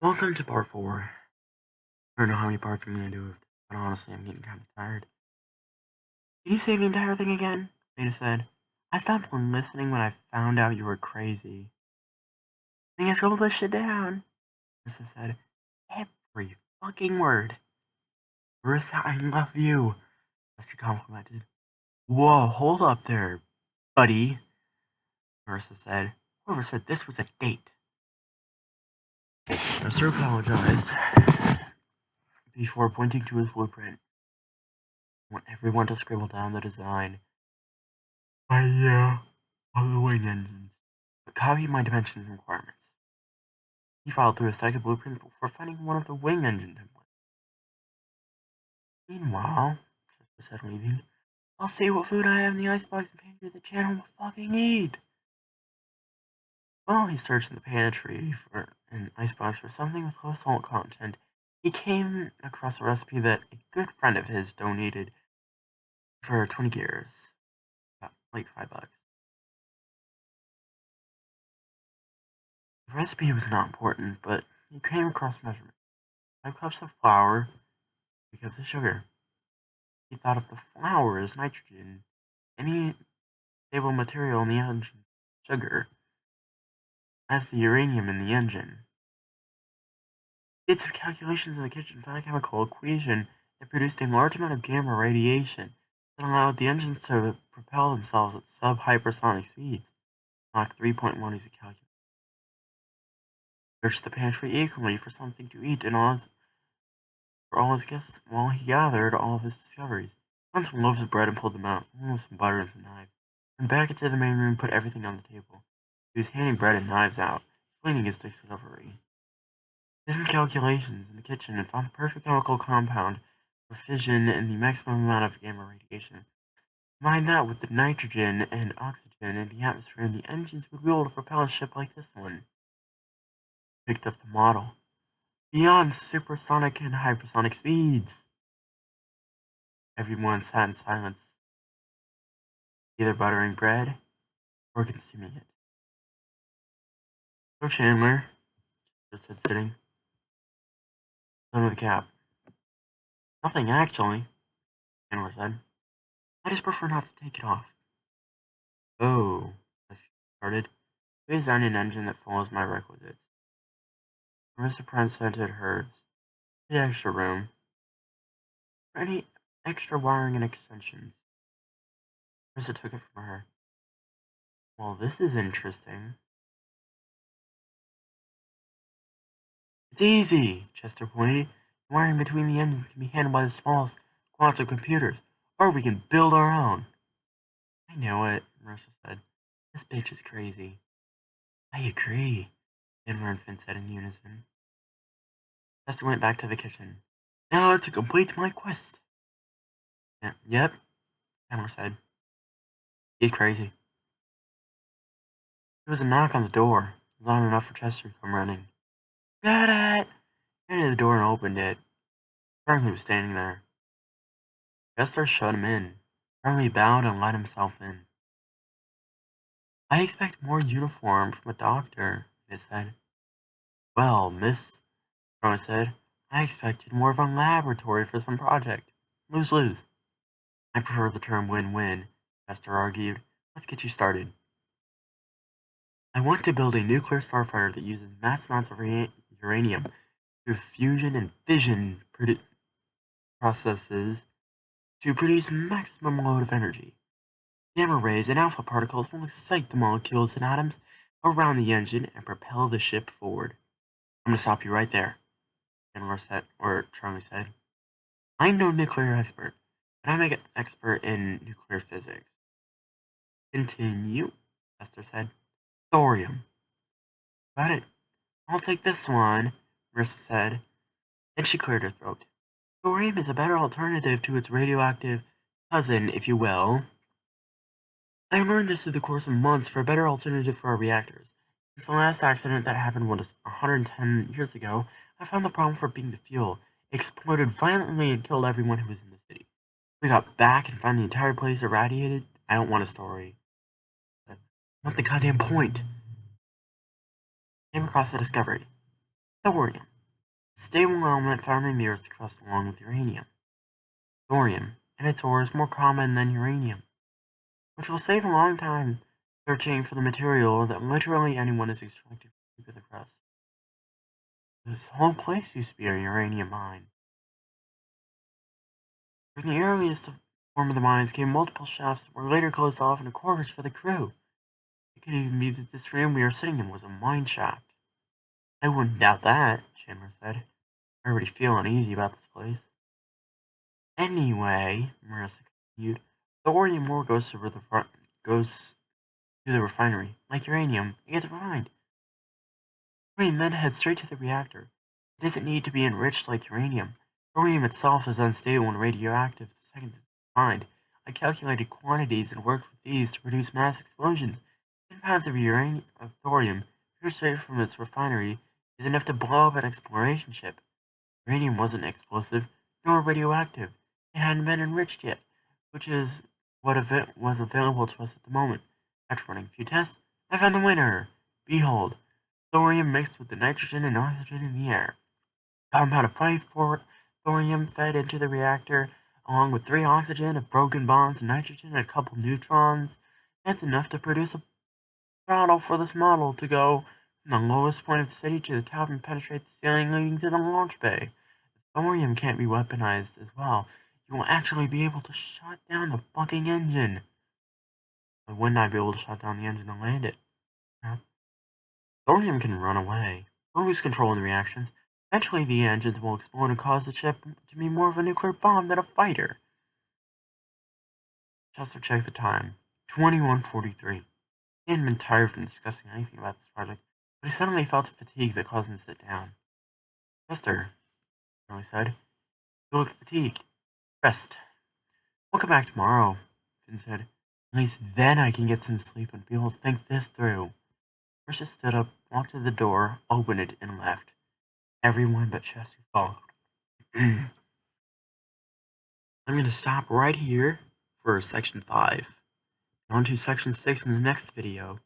Welcome to part 4. I don't know how many parts I'm gonna do of this, but honestly, I'm getting kind of tired. Did you say the entire thing again? Beta said. I stopped listening when I found out you were crazy. I think I scribbled this shit down. Marissa said. Every fucking word. Marissa, I love you. Chester complimented. Whoa, hold up there, buddy. Marissa said. Whoever said this was a date? Chester apologized before pointing to his blueprint. I want everyone to scribble down the design. Of the wing engines, but copy my dimensions and requirements. He filed through a stack of blueprints before finding one of the wing engine templates. Meanwhile, Chester said, leaving, I'll see what food I have in the icebox and pantry the channel will fucking eat. While he searched in the pantry for an icebox for something with low salt content, he came across a recipe that a good friend of his donated for 20 gears. Like $5. The recipe was not important, but he came across measurements. 5 cups of flour, 3 cups of sugar. He thought of the flour as nitrogen, any stable material in the engine, sugar, as the uranium in the engine. He did some calculations in the kitchen, found a chemical equation that produced a large amount of gamma radiation that allowed the engines to propel themselves at sub-hypersonic speeds. Mach 3.1 is a calculation. He searched the pantry eagerly for something to eat and for all his guests while he gathered all of his discoveries. Found some loaves of bread and pulled them out, along with some butter and some knives. Went back into the main room and put everything on the table. He was handing bread and knives out, explaining his discovery. He did some calculations in the kitchen and found the perfect chemical compound for fission and the maximum amount of gamma radiation. Combine that with the nitrogen and oxygen in the atmosphere, and the engines would be able to propel a ship like this one. He picked up the model. Beyond supersonic and hypersonic speeds. Everyone sat in silence, either buttering bread or consuming it. So Chandler, just said, sitting. Under the cap. Nothing, actually, Chandler said. I just prefer not to take it off. Oh, I started. We designed an engine that follows my requisites. Marissa presented hers. The extra room. For any extra wiring and extensions. Marissa took it from her. Well, this is interesting. It's easy, Chester pointed. The wiring between the engines can be handled by the smallest quantum computers, or we can build our own. I know it, Marissa said. This bitch is crazy. I agree, Chandler and Finn said in unison. Chester went back to the kitchen. Now to complete my quest. Yep, Chandler said. He's crazy. There was a knock on the door. It was not enough for Chester to come running. Got it! He ran to the door and opened it. Charlie was standing there. Chester shut him in. Charlie bowed and let himself in. I expect more uniform from a doctor, he said. Well, miss, Charlie said, I expected more of a laboratory for some project. Lose-lose. I prefer the term win-win, Chester argued. Let's get you started. I want to build a nuclear starfighter that uses mass amounts of uranium through fusion and fission processes to produce maximum load of energy. Gamma rays and alpha particles will excite the molecules and atoms around the engine and propel the ship forward. I'm going to stop you right there, Charlie said. I'm no nuclear expert, but I'm an expert in nuclear physics. Continue, Chester said. Thorium. Got it. I'll take this one, Marissa said. Then she cleared her throat. Thorium is a better alternative to its radioactive cousin, if you will. I learned this through the course of months for a better alternative for our reactors. Since the last accident that happened 110 years ago, I found the problem for being the fuel. It exploded violently and killed everyone who was in the city. We got back and found the entire place irradiated. I don't want a story. I want the goddamn point. Came across the discovery. Thorium. stable element found in the Earth's crust along with uranium. Thorium, in its ore, is more common than uranium, which will save a long time searching for the material that literally anyone is extracting from the crust. This whole place used to be a uranium mine. From the earliest form of the mines came multiple shafts that were later closed off into quarters for the crew. It could even be that this room we are sitting in was a mine shaft. I wouldn't doubt that, Chandler said. I already feel uneasy about this place. Anyway, Marissa continued, the thorium ore goes to the refinery. Like uranium, it gets refined. Thorium then heads straight to the reactor. It doesn't need to be enriched like uranium. Thorium itself is unstable and radioactive the second it's refined. I calculated quantities and worked with these to produce mass explosions. 10 pounds of thorium produced straight from its refinery is enough to blow up an exploration ship. Uranium wasn't explosive, nor radioactive. It hadn't been enriched yet, which is what was available to us at the moment. After running a few tests, I found the winner. Behold, thorium mixed with the nitrogen and oxygen in the air. Compound of 5 thorium fed into the reactor, along with 3 oxygen, of broken bonds, nitrogen, and a couple neutrons. That's enough to produce a throttle for this model to go from the lowest point of the city to the top and penetrate the ceiling leading to the launch bay. If thorium can't be weaponized as well, you will actually be able to shut down the fucking engine. Why wouldn't I be able to shut down the engine and land it? Thorium can run away, or lose control in the reactions. Eventually the engines will explode and cause the ship to be more of a nuclear bomb than a fighter. Chester checked the time. 21:43. He hadn't been tired from discussing anything about this project, but he suddenly felt a fatigue that caused him to sit down. Chester, Charlie said, you look fatigued. Rest. We'll come back tomorrow, Finn said. At least then I can get some sleep and be able to think this through. Marcia stood up, walked to the door, opened it, and left. Everyone but Chester followed. I'm going to stop right here for section 5. On to section 6 in the next video.